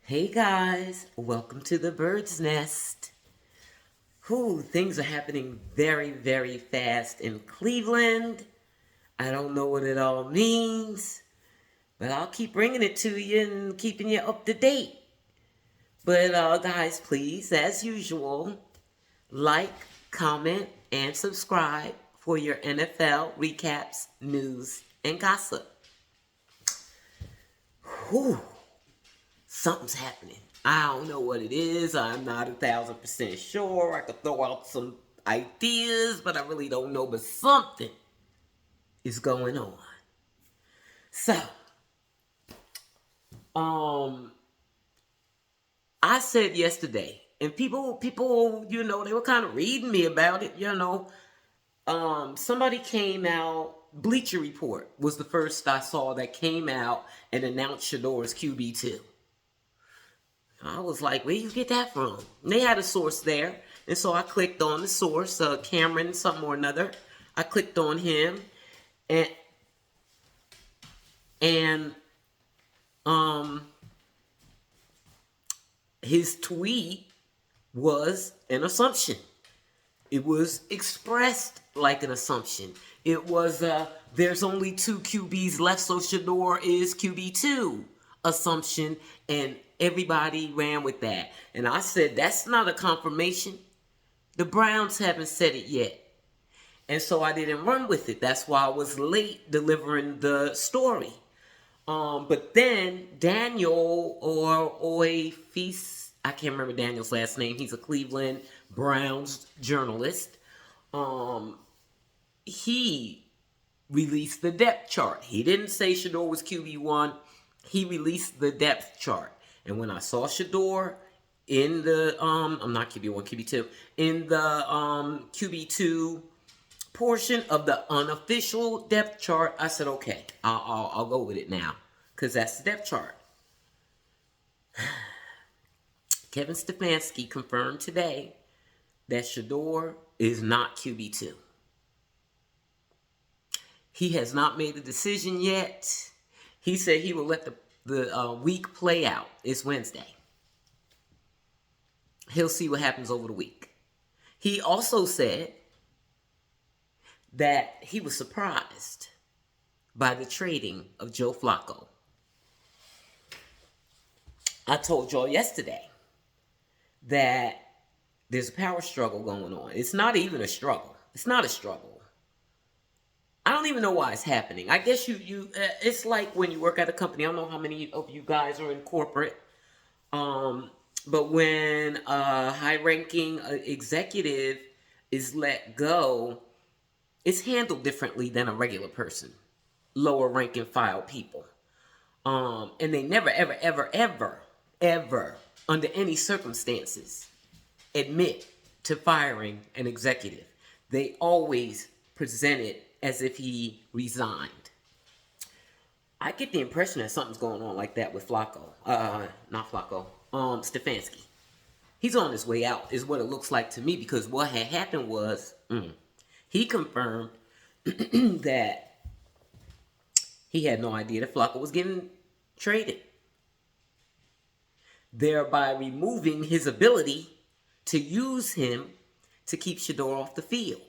Hey guys, welcome to the bird's nest. Things are happening very, very fast in Cleveland. I don't know what it all means, but I'll keep bringing it to you and keeping you up to date. But guys, please, as usual, like, comment, and subscribe for your NFL recaps, news, and gossip. Whew. Something's happening. I don't know what it is. I'm not 1,000% sure. I could throw out some ideas, but I really don't know. But something is going on. So, I said yesterday, and people, they were kind of reading me about it. Somebody came out. Bleacher Report was the first I saw that came out and announced Shedeur as QB2. I was like, where you get that from? And they had a source there. And so I clicked on the source, Cameron something or another. I clicked on him. And his tweet was an assumption. It was expressed like an assumption. It was, there's only 2 QBs left, so Shedeur is QB2 assumption, and everybody ran with that. And I said, that's not a confirmation. The Browns haven't said it yet. And so I didn't run with it. That's why I was late delivering the story. But then Daniel or Oifis, I can't remember Daniel's last name. He's a Cleveland Browns journalist. He released the depth chart. He didn't say Shedeur was QB1. He released the depth chart. And when I saw Shedeur in the, I'm not QB1, QB2, in the QB2 portion of the unofficial depth chart, I said, okay, I'll go with it now, because that's the depth chart. Kevin Stefanski confirmed today that Shedeur is not QB2. He has not made a decision yet. He said he will let the week play out. It's Wednesday. He'll see what happens over the week. He also said that he was surprised by the trading of Joe Flacco. I told y'all yesterday that there's a power struggle going on. It's not even a struggle. It's not a struggle. I don't even know why it's happening. I guess it's like when you work at a company. I don't know how many of you guys are in corporate. But when a high-ranking executive is let go, it's handled differently than a regular person. Lower rank and file people. And they never, ever, ever, ever, ever, under any circumstances, admit to firing an executive. They always present it as if he resigned. I get the impression that something's going on like that with Flacco. Not Flacco. Stefanski. He's on his way out, is what it looks like to me, because what had happened was he confirmed that he had no idea that Flacco was getting traded, thereby removing his ability to use him to keep Shedeur off the field.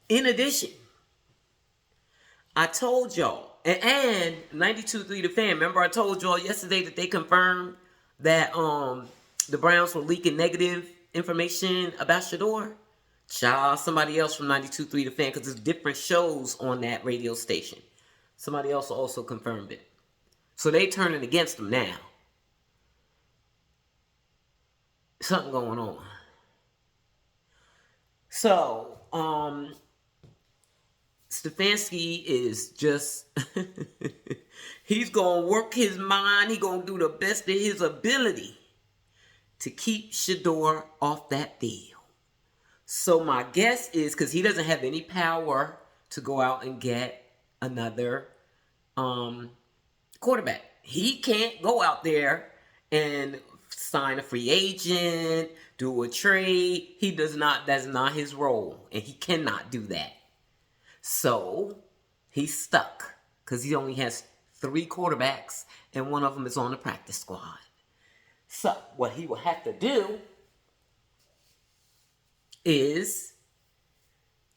In addition, I told y'all, and 92.3 The Fan, remember I told y'all yesterday that they confirmed that the Browns were leaking negative information about Shedeur? Child, somebody else from 92.3 The Fan, because there's different shows on that radio station. Somebody else also confirmed it. So they turning against him now. Something going on. So, Stefanski is just, he's going to work his mind. He's going to do the best of his ability to keep Shedeur off that deal. So my guess is, because he doesn't have any power to go out and get another quarterback. He can't go out there and sign a free agent, do a trade. He does not, that's not his role. And he cannot do that. So he's stuck because he only has 3 quarterbacks, and one of them is on the practice squad. So what he will have to do is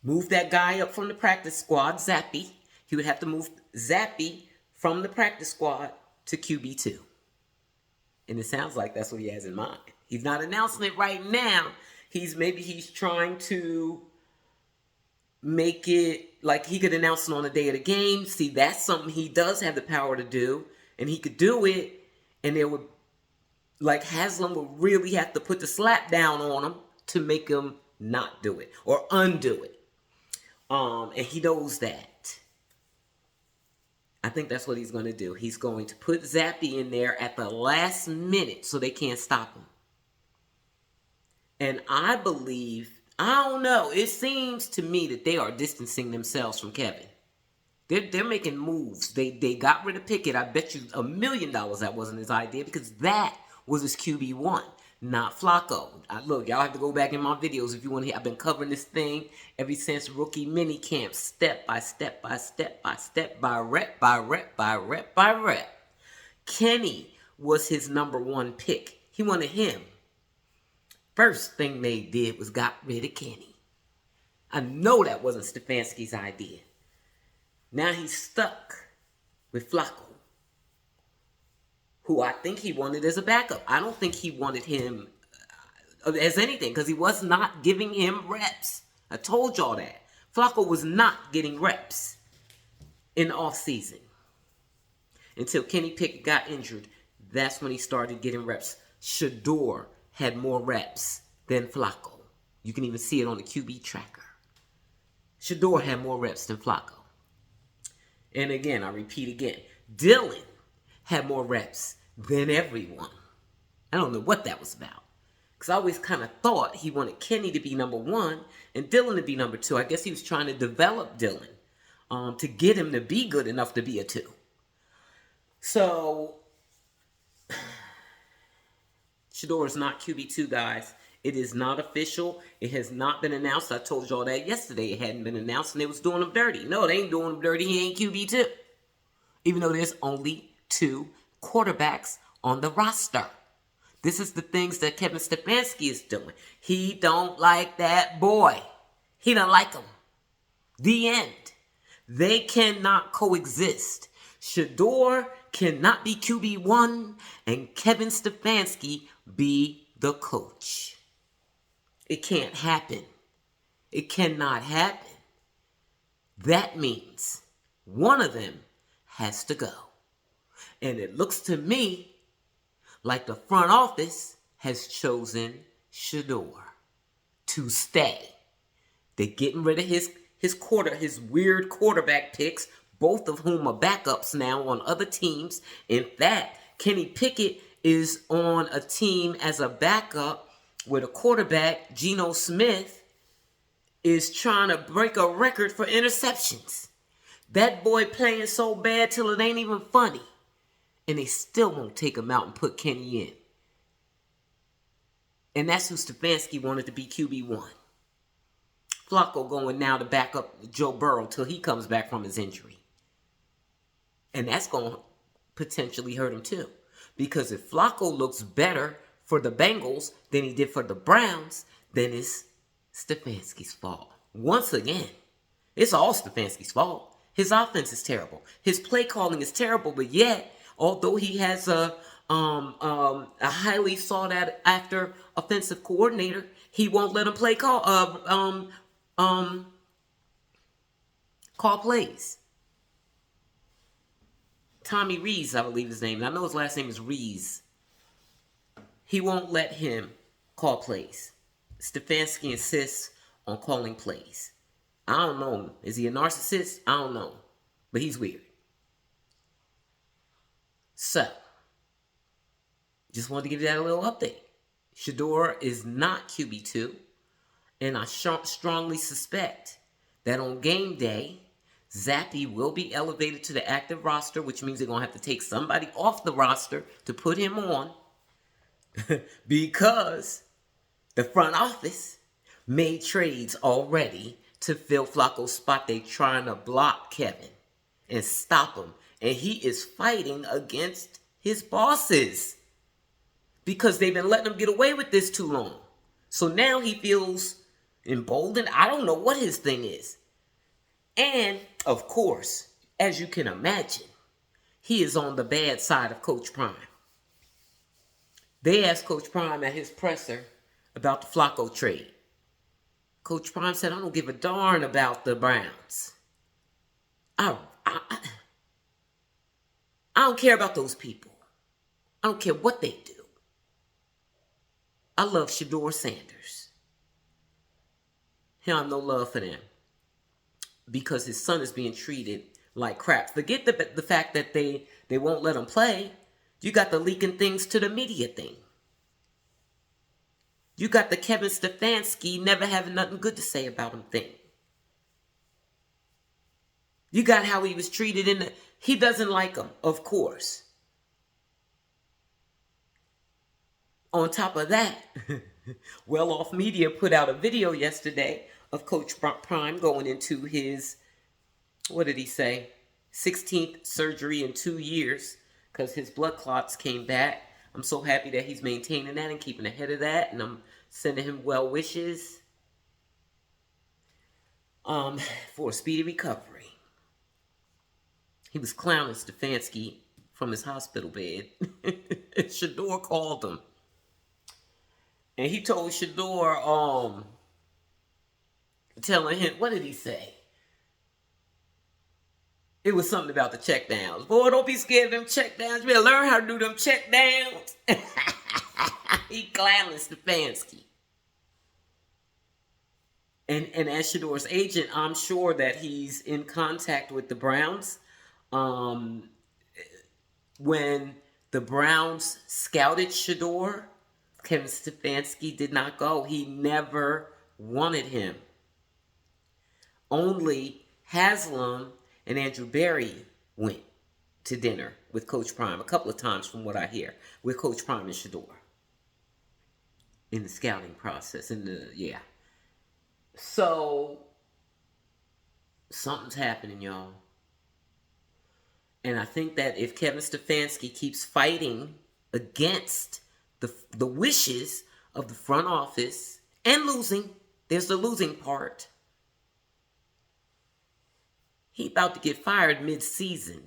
move that guy up from the practice squad, Zappy. He would have to move Zappy from the practice squad to QB2. And it sounds like that's what he has in mind. He's not announcing it right now. Maybe he's trying to make it like he could announce it on the day of the game. See, that's something he does have the power to do. And he could do it. And it would, like, Haslam would really have to put the slap down on him to make him not do it or undo it. And he knows that. I think that's what he's going to do. He's going to put Zappy in there at the last minute so they can't stop him. And I believe, I don't know, it seems to me that they are distancing themselves from Kevin. They're making moves. They got rid of Pickett. I bet you $1 million that wasn't his idea, because that was his QB1, not Flacco. Look, y'all have to go back in my videos if you want to hear. I've been covering this thing ever since rookie mini camp, step by step by step by step, by rep by rep by rep by rep. Kenny was his #1 pick. He wanted him. First thing they did was got rid of Kenny. I know that wasn't Stefanski's idea. Now he's stuck with Flacco, who I think he wanted as a backup. I don't think he wanted him as anything, because he was not giving him reps. I told y'all that. Flacco was not getting reps in the offseason until Kenny Pickett got injured. That's when he started getting reps. Shedeur had more reps than Flacco. You can even see it on the QB tracker. Shedeur had more reps than Flacco. And again, I repeat again, Dylan had more reps than everyone. I don't know what that was about, because I always kind of thought he wanted Kenny to be #1 and Dylan to be #2. I guess he was trying to develop Dylan to get him to be good enough to be a 2. So Shedeur is not QB2, guys. It is not official. It has not been announced. I told y'all that yesterday. It hadn't been announced, and they was doing him dirty. No, they ain't doing him dirty. He ain't QB2. Even though there's only 2 quarterbacks on the roster. This is the things that Kevin Stefanski is doing. He don't like that boy. He don't like him. The end. They cannot coexist. Shedeur cannot be QB1 and Kevin Stefanski be the coach. It can't happen. It cannot happen. That means one of them has to go. And it looks to me like the front office has chosen Shedeur to stay. They're getting rid of his weird quarterback picks, both of whom are backups now on other teams. In fact, Kenny Pickett is on a team as a backup with a quarterback, Geno Smith, is trying to break a record for interceptions. That boy playing so bad till it ain't even funny. And they still won't take him out and put Kenny in. And that's who Stefanski wanted to be QB1. Flacco going now to back up Joe Burrow till he comes back from his injury. And that's going to potentially hurt him too. Because if Flacco looks better for the Bengals than he did for the Browns, then it's Stefanski's fault. Once again, it's all Stefanski's fault. His offense is terrible. His play calling is terrible, but yet, although he has a highly sought after offensive coordinator, he won't let him call plays. Tommy Rees, I believe his name. I know his last name is Rees. He won't let him call plays. Stefanski insists on calling plays. I don't know. Is he a narcissist? I don't know. But he's weird. So, just wanted to give you that a little update. Shedeur is not QB2. And I strongly suspect that on game day, Zappy will be elevated to the active roster, which means they're going to have to take somebody off the roster to put him on. Because the front office made trades already to fill Flacco's spot. They trying to block Kevin and stop him And he is fighting against his bosses because they've been letting him get away with this too long. So now he feels emboldened. I don't know what his thing is. And, of course, as you can imagine, he is on the bad side of Coach Prime. They asked Coach Prime at his presser about the Flacco trade. Coach Prime said, I don't give a darn about the Browns. I don't care about those people. I don't care what they do. I love Shedeur Sanders. He don't have no love for them because his son is being treated like crap. Forget the fact that they won't let him play. You got the leaking things to the media thing. You got the Kevin Stefanski never having nothing good to say about him thing. You got how he was treated he doesn't like him, of course. On top of that, Well Off Media put out a video yesterday of Coach Prime going into his, what did he say, 16th surgery in 2 years because his blood clots came back. I'm so happy that he's maintaining that and keeping ahead of that, and I'm sending him well wishes for a speedy recovery. He was clowning Stefanski from his hospital bed. Shedeur called him. And he told Shedeur, telling him, what did he say? It was something about the check downs. Boy, don't be scared of them check downs. You better learn how to do them check downs. He clowning Stefanski. And as Shedeur's agent, I'm sure that he's in contact with the Browns. When the Browns scouted Shedeur, Kevin Stefanski did not go. He never wanted him. Only Haslam and Andrew Berry went to dinner with Coach Prime a couple of times from what I hear, with Coach Prime and Shedeur in the scouting process. So, something's happening, y'all. And I think that if Kevin Stefanski keeps fighting against the wishes of the front office and losing, there's the losing part, he about to get fired mid-season.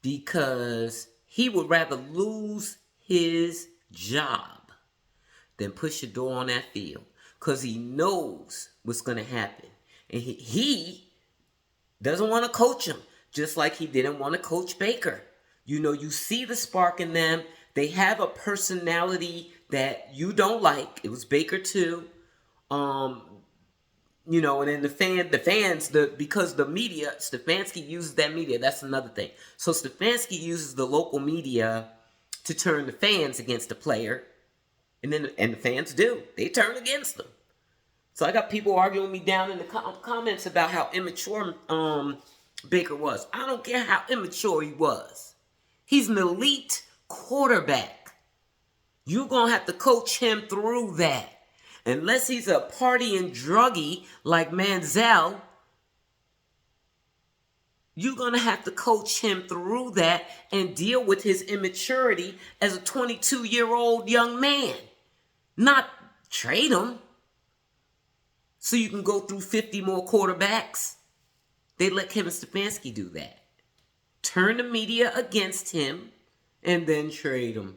Because he would rather lose his job than put Shedeur on that field. Because he knows what's going to happen. And he doesn't want to coach him. Just like he didn't want to coach Baker. You know, you see the spark in them. They have a personality that you don't like. It was Baker too. You know, and then the fans, because the media, Stefanski uses that media. That's another thing. So Stefanski uses the local media to turn the fans against the player. And the fans do. They turn against them. So I got people arguing me down in the comments about how immature Baker was. I don't care how immature he was. He's an elite quarterback. You're going to have to coach him through that. Unless he's a partying druggie like Manziel, you're going to have to coach him through that and deal with his immaturity as a 22-year-old young man. Not trade him so you can go through 50 more quarterbacks. They let Kevin Stefanski do that. Turn the media against him and then trade him.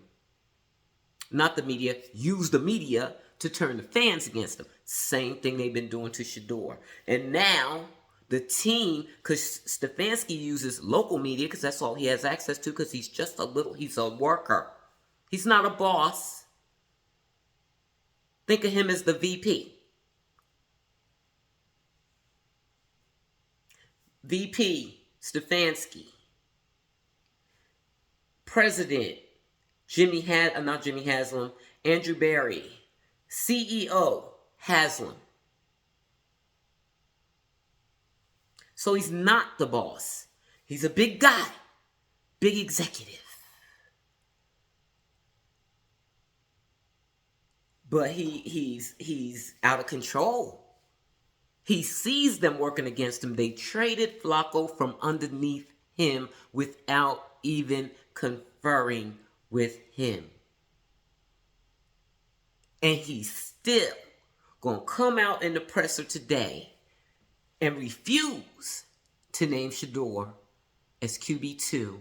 Not the media. Use the media to turn the fans against him. Same thing they've been doing to Shedeur. And now the team, because Stefanski uses local media because that's all he has access to, because he's a worker. He's not a boss. Think of him as the VP. VP, Stefanski. President, not Jimmy Haslam, Andrew Berry. CEO, Haslam. So he's not the boss. He's a big guy. Big executive. But he's out of control. He sees them working against him. They traded Flacco from underneath him without even conferring with him. And he's still going to come out in the presser today and refuse to name Shedeur as QB2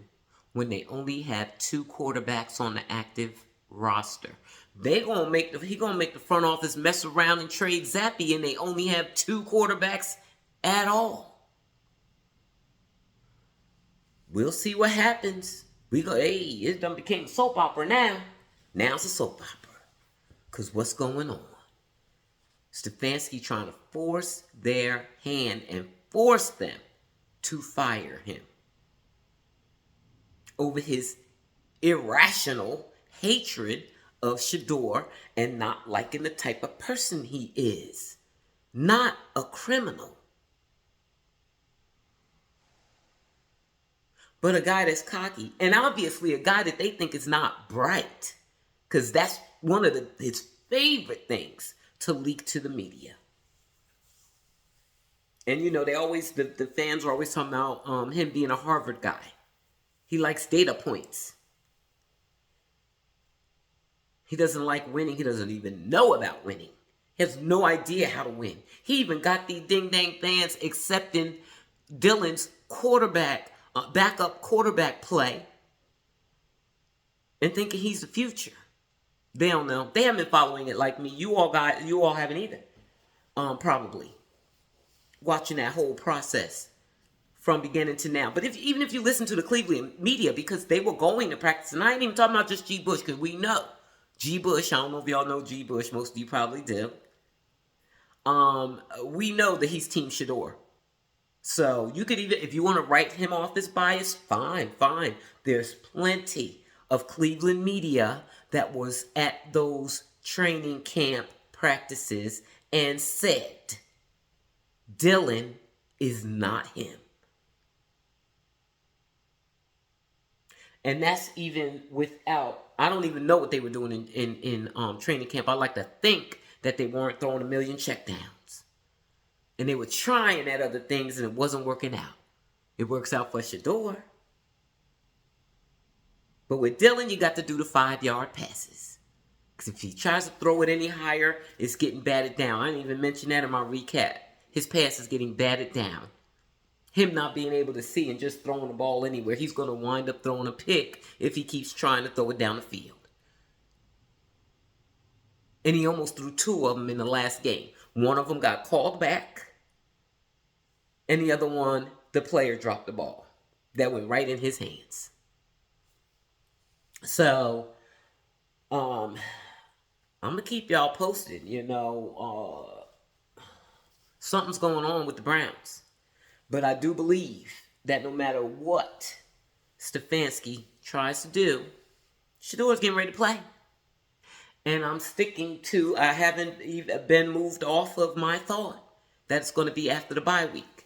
when they only have 2 quarterbacks on the active roster. He gonna make the front office mess around and trade Zappy, and they only have 2 quarterbacks at all. We'll see what happens. It done became a soap opera now. Now it's a soap opera. Because what's going on? Stefanski trying to force their hand and force them to fire him over his irrational hatred of Shedeur and not liking the type of person he is. Not a criminal, but a guy that's cocky, and obviously a guy that they think is not bright, because that's one of his favorite things to leak to the media. And you know, the fans are always talking about him being a Harvard guy. He likes data points. He doesn't like winning. He doesn't even know about winning. He has no idea how to win. He even got these ding-dang fans accepting Dylan's backup quarterback play and thinking he's the future. They don't know. They haven't been following it like me. You all haven't either. Probably. Watching that whole process from beginning to now. But even if you listen to the Cleveland media, because they were going to practice, and I ain't even talking about just G. Bush, because we know G. Bush, I don't know if y'all know G. Bush, most of you probably do. We know that he's Team Shedeur. So you could even, if you want to write him off as biased, fine. There's plenty of Cleveland media that was at those training camp practices and said, Dylan is not him. And that's even without, I don't even know what they were doing in training camp. I like to think that they weren't throwing a million checkdowns. And they were trying at other things and it wasn't working out. It works out for Shedeur. But with Dylan, you got to do the 5-yard passes. Because if he tries to throw it any higher, it's getting batted down. I didn't even mention that in my recap. His pass is getting batted down. Him not being able to see and just throwing the ball anywhere. He's going to wind up throwing a pick if he keeps trying to throw it down the field. And he almost threw 2 of them in the last game. One of them got called back. And the other one, the player dropped the ball. That went right in his hands. So, I'm going to keep y'all posted. You know, something's going on with the Browns. But I do believe that no matter what Stefanski tries to do, Shedeur's getting ready to play. And I'm sticking to, I haven't even been moved off of my thought that it's going to be after the bye week.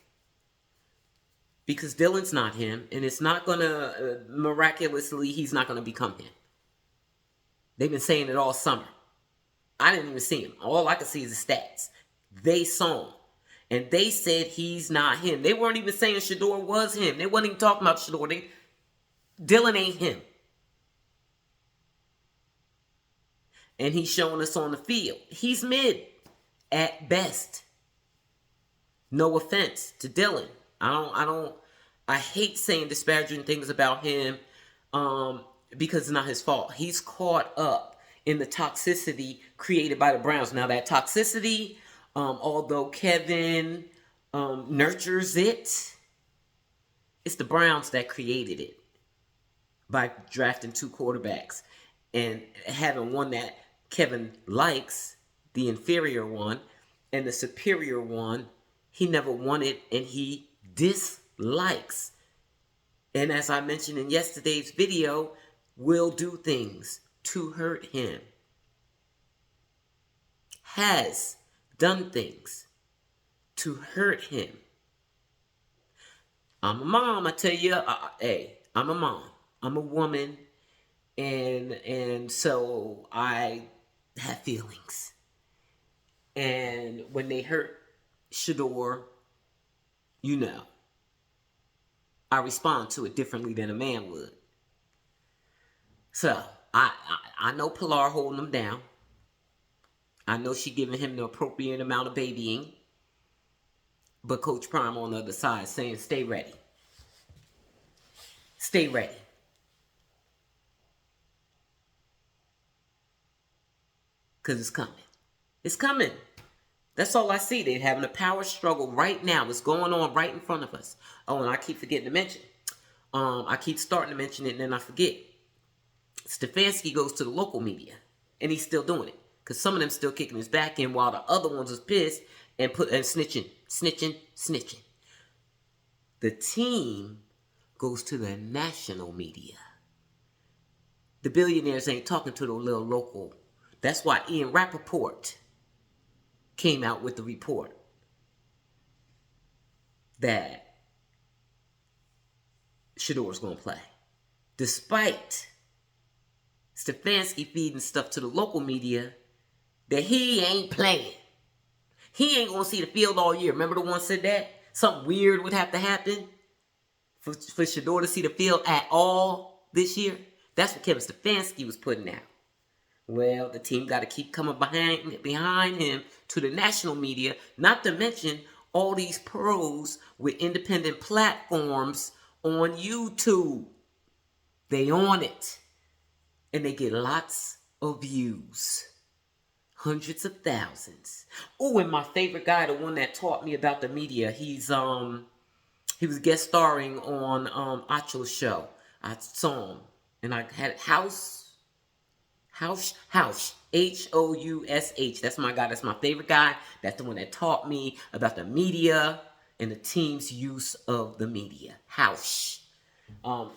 Because Dylan's not him, and it's not going to, miraculously, he's not going to become him. They've been saying it all summer. I didn't even see him. All I could see is the stats. They saw him. And they said he's not him. They weren't even saying Shedeur was him. They weren't even talking about Shedeur. Dylan ain't him. And he's showing us on the field. He's mid at best. No offense to Dylan. I hate saying disparaging things about him because it's not his fault. He's caught up in the toxicity created by the Browns. Now that toxicity, although Kevin nurtures it, it's the Browns that created it by drafting 2 quarterbacks and having one that Kevin likes, the inferior one, and the superior one he never wanted and he dislikes. And as I mentioned in yesterday's video, will do things to hurt him. Has done things to hurt him. I'm a mom, I tell you. Hey, I'm a mom. I'm a woman. And so I have feelings. And when they hurt Shedeur, you know, I respond to it differently than a man would. So, I know Pilar holding him down. I know she giving him the appropriate amount of babying. But Coach Prime on the other side saying, stay ready. Stay ready. Because it's coming. It's coming. That's all I see. They're having a power struggle right now. It's going on right in front of us. Oh, and I keep forgetting to mention. I keep starting to mention it and then I forget. Stefanski goes to the local media. And he's still doing it. Because some of them still kicking his back in while the other ones is pissed and snitching. The team goes to the national media. The billionaires ain't talking to the little local. That's why Ian Rappaport came out with the report that Shedeur's going to play. Despite Stefanski feeding stuff to the local media that he ain't playing. He ain't going to see the field all year. Remember the one said that? Something weird would have to happen for Shedeur to see the field at all this year. That's what Kevin Stefanski was putting out. Well, the team got to keep coming behind him to the national media, not to mention all these pros with independent platforms on YouTube. They on it. And they get lots of views. Hundreds of thousands. Oh, and my favorite guy, the one that taught me about the media, he was guest starring on Acho's show. I saw him. And I had House. Housh. Housh. That's my guy. That's my favorite guy. That's the one that taught me about the media and the team's use of the media. Housh.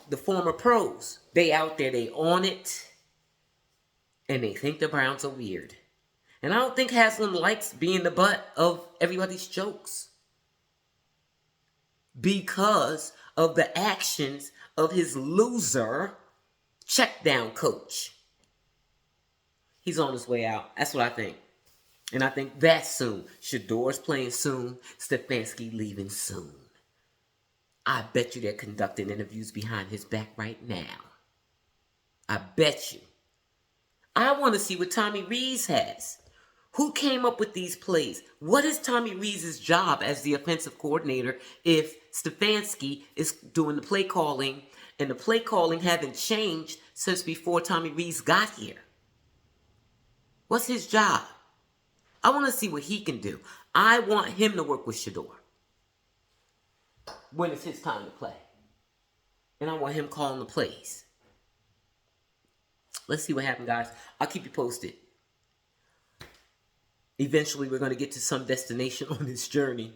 The former pros, they out there, they on it. And they think the Browns are weird. And I don't think Haslam likes being the butt of everybody's jokes. Because of the actions of his loser check down coach. He's on his way out. That's what I think. And I think that's soon. Shedeur's playing soon. Stefanski leaving soon. I bet you they're conducting interviews behind his back right now. I bet you. I want to see what Tommy Rees has. Who came up with these plays? What is Tommy Rees' job as the offensive coordinator if Stefanski is doing the play calling and the play calling haven't changed since before Tommy Rees got here? What's his job? I want to see what he can do. I want him to work with Shedeur when it's his time to play. And I want him calling the plays. Let's see what happens, guys. I'll keep you posted. Eventually, we're going to get to some destination on this journey.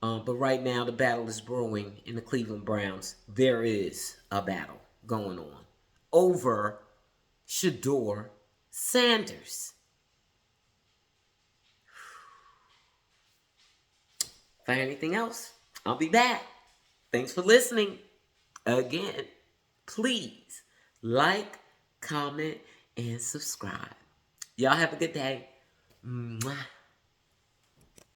But right now, the battle is brewing in the Cleveland Browns. There is a battle going on over Shedeur Sanders. If I have anything else, I'll be back. Thanks for listening. Again, please like, comment, and subscribe. Y'all have a good day. Mwah.